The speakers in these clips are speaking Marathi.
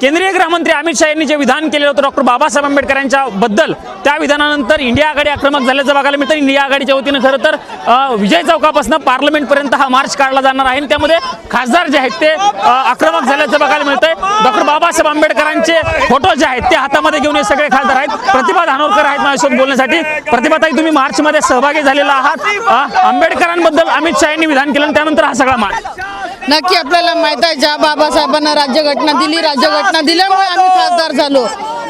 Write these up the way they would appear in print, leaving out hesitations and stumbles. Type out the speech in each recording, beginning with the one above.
केंद्रीय गृहमंत्री अमित शाह यांनी जे विधान केले होते डॉक्टर बाबासाहेब आंबेडकर यांच्या बद्दल, त्या विधानानंतर इंडिया आघाडी आक्रमक झाल्याचं बघायला मिळतं। इंडिया आघाडीच्या वतीनं खरं तर विजय चौकापासून पार्लमेंट पर्यंत हा मार्च काढला जाणार आहे। त्यामध्ये खासदार जे आहेत ते आक्रमक झाल्याचं बघायला मिळतंय। डॉक्टर बाबासाहेब आंबेडकरांचे फोटो जे आहेत ते हातामध्ये घेऊन हे सगळे खासदार आहेत। प्रतिभा धानोरकर आहेत माझ्यासोबत बोलण्यासाठी। प्रतिभाताई, तुम्ही मार्चमध्ये सहभागी झालेला आहात। आंबेडकरांबद्दल अमित शाह यांनी विधान केलं, त्यानंतर हा सगळा मार्च। नक्की आपल्याला माहित आहे, ज्या बाबासाहेबांना राज्यघटना दिली, राज्यघटना दिल्यामुळे आम्ही खासदार झालो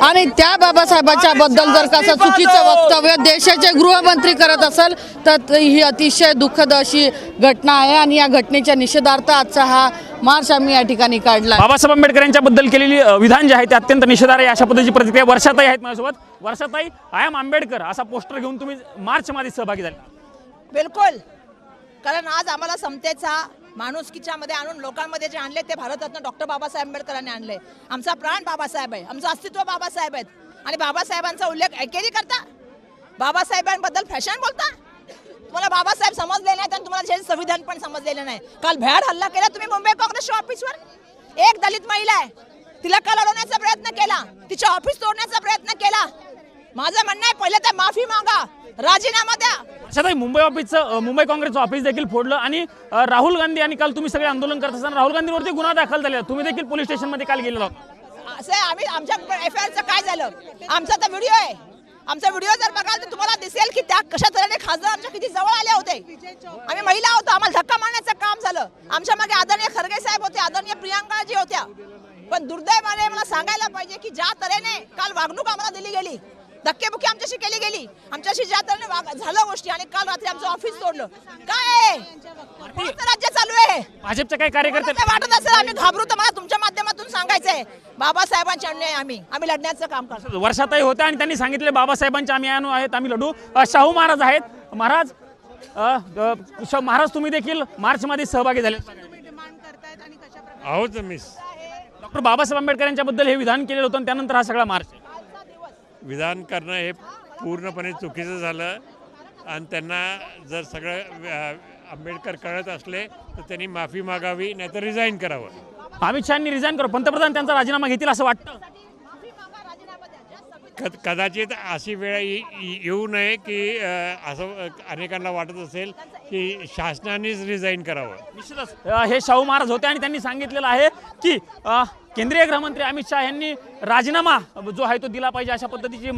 आणि त्या बाबासाहेबांच्या बद्दल जर कसं चुकीचं वक्तव्य देशाचे गृहमंत्री करत असेल तर ही अतिशय दुःखद अशी घटना आहे आणि या घटनेच्या निषेधार्थ आजचा हा मार्च आम्ही या ठिकाणी काढला। बाबासाहेब आंबेडकर यांच्या बद्दल केलेली विधान जे आहे ते अत्यंत निषेधार्ह आहे, अशा पद्धतीची प्रतिक्रिया वर्षाताई आहेत माझ्यासोबत। वर्षाताई, आय एम आंबेडकर असा पोस्टर घेऊन तुम्ही मार्चमध्ये सहभागी झाले। बिलकुल, कारण आज आम्हाला समतेचा माणुसकीच्या मध्ये आणून लोकांमध्ये जे आणले ते भारतरत्न डॉक्टर बाबासाहेब आंबेडकरांनी आणले। आमचा प्राण बाबासाहेब आहे, आमचं अस्तित्व बाबासाहेब आहेत आणि बाबासाहेबांचा उल्लेख ऐकेरी करता, बाबासाहेबांबद्दल फॅशन बोलता। तुम्हाला बाबासाहेब समजले नाही आणि तुम्हाला जे संविधान पण समजलेलं नाही। काल भ्याड हल्ला केला तुम्ही मुंबई काँग्रेसच्या ऑफिसवर, एक दलित महिला आहे, तिला काल अडवण्याचा प्रयत्न केला, तिचे ऑफिस तोडण्याचा प्रयत्न केला। माझं म्हणणं आहे, पहिले तर माफी मागा, राजीनामा द्या। वर्षाताई, मुंबई काँग्रेसचं ऑफिस देखील फोडलं आणि राहुल गांधी आणि काल तुम्ही सगळे आंदोलन करत असताना राहुल गांधीवरती गुन्हा दाखल झालेला, तुम्ही देखील पोलीस स्टेशनमध्ये काल गेलेला होता। असं आम्ही आमच्या FIRचं काय झालं, आमचा तर व्हिडिओ आहे, आमचा व्हिडिओ जर बघाल तर तुम्हाला दिसेल की त्या कशा तऱ्हेने खासदार आमच्या किती जवळ आले होते। आम्ही महिला होतो, आम्हाला धक्का मारण्याचं काम झालं। आमच्या मागे आदरणीय खरगे साहेब होते, आदरणीय प्रियांकाजी होत्या, पण दुर्दैवाने मला सांगायला पाहिजे की ज्या तऱ्हेने काल वागणूक आम्हाला दिली गेली, धक्केबुक्की आमच्याशी केली गेली, आमच्याशी ज्या तऱ्हेने झालं गोष्टी आणि काल रात्री आमचं ऑफिस तोडलं, काय राज्य चालू आहे? भाजपचे काही कार्यकर्ते वाटत असेल आम्ही घाबरू तर मला तुमच्या माध्यमातून सांगायचंय, बाबासाहेबांच्या अन्याय आम्ही लढण्याचं काम करतो। वर्षाताई होत्या आणि त्यांनी सांगितले बाबासाहेबांचे आम्ही आहेत, आम्ही लढू। शाहू महाराज आहेत। महाराज तुम्ही देखील मार्चमध्ये सहभागी झाले आहोत। मिस डॉक्टर बाबासाहेब आंबेडकर यांच्याबद्दल हे विधान केलेलं होतं, त्यानंतर हा सगळा मार्च। विधान करणं हे पूर्णपणे चुकीचं झालं आणि त्यांना जर सगळं आंबेडकर कळत असले तर त्यांनी माफी मागावी, नाहीतर रिझाईन करावं। अमित शहानी रिझाईन करू, पंतप्रधान त्यांचा राजीनामा घेतील असं वाटतं। कदाचित अशी वेळ येऊ नये की असं अनेकांना वाटत असेल की शासनानेच रिझाईन करावं। निश्चितच हे शाहू महाराज होते आणि त्यांनी सांगितलेलं आहे की केंद्रीय गृहमंत्री अमित शाह यांनी राजीनामा जो आहे तो दिला पाहिजे, अशा पद्धतीची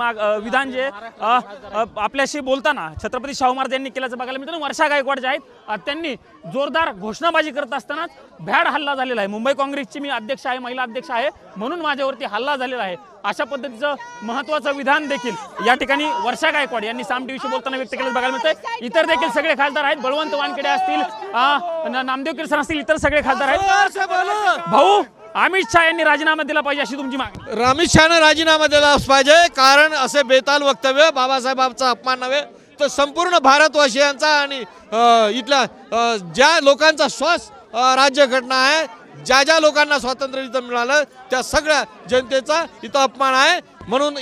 विधान जे आपल्याशी बोलताना छत्रपती शाहू महाराज यांनी केल्याचं बघायला मिळतं। वर्षा गायकवाड जे आहेत त्यांनी जोरदार घोषणाबाजी करत असतानाच भ्याड हल्ला झालेला आहे। मुंबई काँग्रेसची मी अध्यक्ष आहे, महिला अध्यक्ष आहे, म्हणून माझ्यावरती हल्ला झालेला आहे, अशा पद्धतीचं महत्त्वाचं विधान देखील या ठिकाणी वर्षा गायकवाड यांनी साम टीव्हीशी बोलताना व्यक्त केलं बघायला मिळतंय। इतर देखील सगळे खासदार आहेत, बळवंत वानखेडे असतील, नामदेव किरसर असतील, इतर सगळे खासदार आहेत। भाऊ, अमित शाह यांनी राजीनामा दिला पाहिजे अशी तुमची मागणी? अमित शहानं राजीनामा दिला पाहिजे, कारण असे बेताल वक्तव्य बाबासाहेबांचा अपमान नव्हे तर संपूर्ण भारतवासियांचा आणि इथल्या ज्या लोकांचा श्वास राज्यघटना आहे, ज्या लोकांना स्वातंत्र्य इथं मिळालं त्या सगळ्या जनतेचा इथं अपमान आहे। म्हणून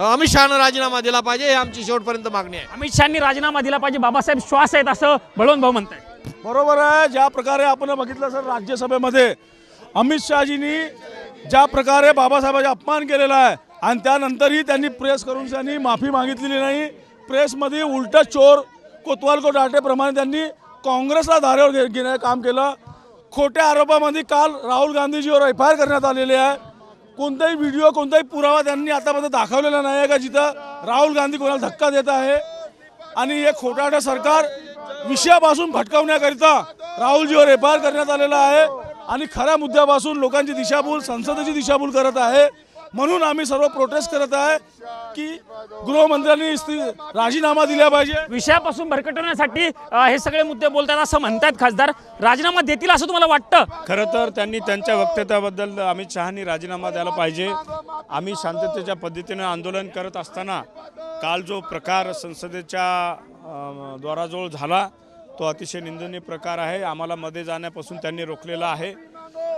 अमित शहानं राजीनामा दिला पाहिजे, ही आमची शेवटपर्यंत मागणी आहे। अमित शहानी राजीनामा दिला पाहिजे, बाबासाहेब श्वास आहेत असं बळवंत भाऊ म्हणताय। बरोबर आहे। ज्या प्रकारे आपण बघितलं सर, राज्यसभेमध्ये अमित शहाजींनी ज्या प्रकारे बाबासाहेबांचा अपमान केलेला आहे आणि त्यानंतरही त्यांनी प्रेस करून त्यांनी माफी मागितलेली नाही। प्रेसमध्ये उलट चोर कोतवाल को डाटेप्रमाणे त्यांनी काँग्रेसला धारेवर घेण्याचं काम केलं। खोट्या आरोपामध्ये काल राहुल गांधीजीवर FIR करण्यात आलेले आहे। कोणताही व्हिडिओ, कोणताही पुरावा त्यांनी आतापर्यंत दाखवलेला नाही आहे का जिथं राहुल गांधी कोणाला धक्का देत आहे। आणि हे खोटारडं सरकार विषयापासून भटकवण्याकरिता राहुलजीवर FIR करण्यात आलेला आहे आणि खऱ्या मुद्द्यापासून लोकांची दिशाभूल, संसदेची दिशाभूल करत आहे। म्हणून आम्ही सर्व प्रोटेस्ट करत आहे की गृहमंत्र्यांनी राजीनामा दिला पाहिजे। विषयापासून भरकटवण्यासाठी हे सगळे मुद्दे बोलतात असं म्हणतात खासदार, राजीनामा देतील असं तुम्हाला वाटतं? खरं तर त्यांनी त्यांच्या वक्तव्याबद्दल अमित शहानी राजीनामा द्यायला पाहिजे। आम्ही शांततेच्या पद्धतीने आंदोलन करत असताना काल जो प्रकार संसदेच्या द्वाराजवळ झाला तो अतिशय निंदनीय प्रकार आहे। आम्हाला मध्ये जाण्यापासून त्यांनी रोखलेला आहे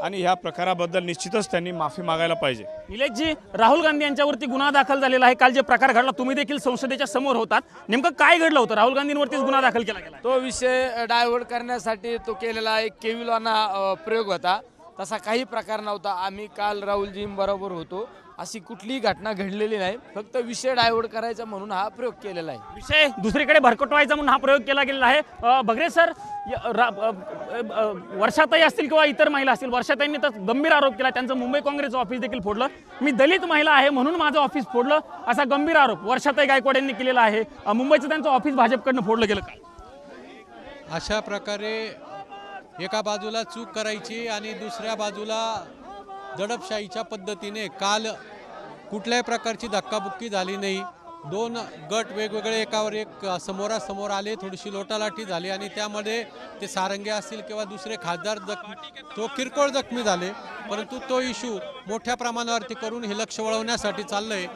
आणि ह्या प्रकाराबद्दल निश्चितच त्यांनी माफी मागायला पाहिजे। निलेशजी, राहुल गांधी यांच्यावरती गुन्हा दाखल झालेला आहे, काल जे प्रकार घडला तुम्ही देखील संसदेच्या समोर होतात, नेमकं काय घडलं होतं? राहुल गांधींवरतीच गुन्हा दाखल केला गेला? तो विषय डायव्हर्ट करण्यासाठी तो केलेला एक केविलवाना प्रयोग होता। तसा काही प्रकार नव्हता. आम्ही काल राहुलजींबरोबर होतो. अशी कुठलीही घटना घडलेली नाही. फक्त विषय डायव्हर्ट करायचा म्हणून हा प्रयोग केलेला आहे. विषय दुसरीकडे भरकटवायचा म्हणून हा प्रयोग केला गेलेला आहे. बगरे सर, वर्षाताई असतील किंवा इतर महिला असतील, वर्षाताईंनी तर गंभीर आरोप केला, त्यांचं मुंबई काँग्रेसचं ऑफिस देखील फोडलं. मी दलित महिला आहे म्हणून माझं ऑफिस फोडलं, असा गंभीर आरोप वर्षाताई गायकवाड यांनी केलेला आहे. मुंबईचं त्यांचं ऑफिस भाजपकडनं फोडलं गेलं काय? अशा प्रकारे एका बाजूला चूक करायची आणि दुसऱ्या बाजूला दडपशाहीच्या पद्धतीने काल कुठल्याही प्रकारची धक्काबुक्की झाली नाही. दोन गट वेगवेगळे एकावर एक समोरासमोर आले, थोडीशी लोटालाटी झाली आणि त्यामध्ये ते सारंगे असतील किंवा दुसरे खासदार किरकोळ जखमी झाले. परंतु तो इश्यू मोठ्या प्रमाणावरती करून हे लक्ष वळवण्यासाठी चाललंय.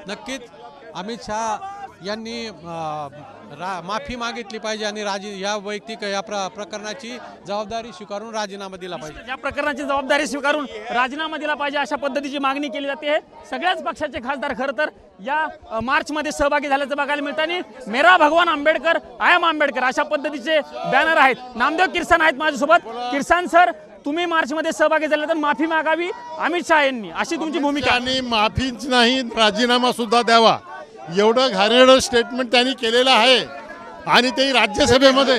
नक्कीच अमित शहा यांनी माफी मागितली पाहिजे आणि या वैयक्तिक या प्रकरणाची जबाबदारी स्वीकारून राजीनामा दिला पाहिजे. या प्रकरणाची जबाबदारी स्वीकारून राजीनामा दिला पाहिजे अशा पद्धतीची मागणी केली जाते. सगळ्याच पक्षाचे खासदार खरं तर या मार्चमध्ये सहभागी झाल्याचं बघायला मिळतं आणि मेरा भगवान आंबेडकर, आय एम आंबेडकर अशा पद्धतीचे बॅनर आहेत. नामदेव किरसान आहेत माझ्यासोबत. किरसान सर, तुम्ही मार्चमध्ये सहभागी झाले तर माफी मागावी अमित शहा यांनी, अशी तुमची भूमिका. आणि माफीच नाही, राजीनामा सुद्धा द्यावा, एवढं घाणेरडं स्टेटमेंट त्यांनी केलेलं आहे आणि ते राज्यसभेमध्ये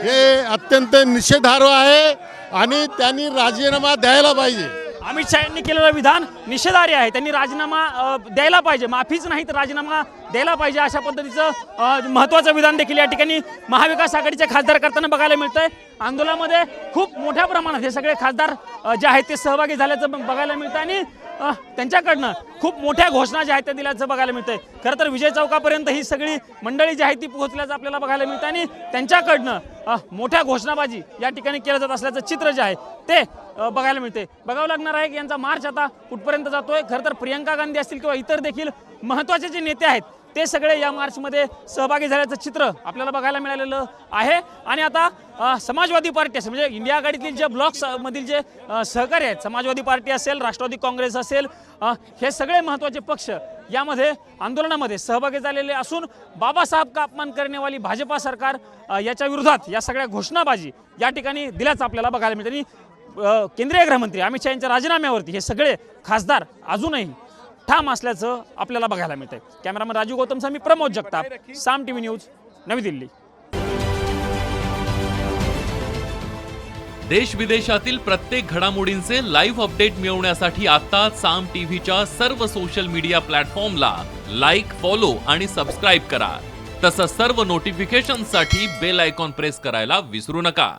हे अत्यंत निषेधार्ह आहे आणि त्यांनी राजीनामा द्यायला पाहिजे. अमित शहा यांनी केलेलं विधान निषेधार्ह आहे. त्यांनी राजीनामा द्यायला पाहिजे, माफीच नाही तर राजीनामा द्यायला पाहिजे अशा पद्धतीचं महत्त्वाचं विधान देखील या ठिकाणी महाविकास आघाडीचे खासदार करताना बघायला मिळतंय. आंदोलनामध्ये खूप मोठ्या प्रमाणात हे सगळे खासदार जे आहेत ते सहभागी झाल्याचं बघायला मिळतं आणि त्यांच्याकडनं खूप मोठ्या घोषणा ज्या आहेत त्या दिल्याचं बघायला मिळतंय. खरं तर विजय चौकापर्यंत ही सगळी मंडळी जी आहे ती पोहोचल्याचं आपल्याला बघायला मिळतं आणि त्यांच्याकडनं मोठ्या घोषणाबाजी या ठिकाणी केलं जात असल्याचं चित्र जे आहे ते बघायला मिळते. बघावं लागणार आहे की यांचा मार्च आता कुठपर्यंत जातोय. खरं तर प्रियंका गांधी असतील किंवा इतर देखील महत्त्वाचे जे नेते आहेत ते सगळे या मार्चमध्ये सहभागी झाल्याचं चित्र आपल्याला बघायला मिळालेलं आहे. आणि आता समाजवादी पार्टी असेल, म्हणजे इंडिया आघाडीतील जे ब्लॉक्स मधील जे सहकारी आहेत, समाजवादी पार्टी असेल, राष्ट्रवादी काँग्रेस असेल, हे सगळे महत्त्वाचे पक्ष यामध्ये आंदोलनामध्ये सहभागी झालेले असून बाबासाहेब का अपमान करण्यावाली भाजपा सरकार याच्या विरोधात या सगळ्या घोषणाबाजी या ठिकाणी दिल्याचं आपल्याला बघायला मिळतं. आणि केंद्रीय गृहमंत्री अमित शहा यांच्या राजीनाम्यावरती हे सगळे खासदार अजूनही ठाम असल्याचं आपल्याला बघायला मिळतंय. कॅमेरामन राजू गौतमसह मी प्रमोद जगताप, साम टीव्ही न्यूज, नवी दिल्ली. देश विदेशातील प्रत्येक घडामोडींचे लाईव्ह अपडेट मिळवण्यासाठी आता साम टीव्हीच्या सर्व सोशल मीडिया प्लॅटफॉर्मला लाईक, फॉलो आणि सबस्क्राईब करा. तसंच सर्व नोटिफिकेशनसाठी बेल आयकॉन प्रेस करायला विसरू नका.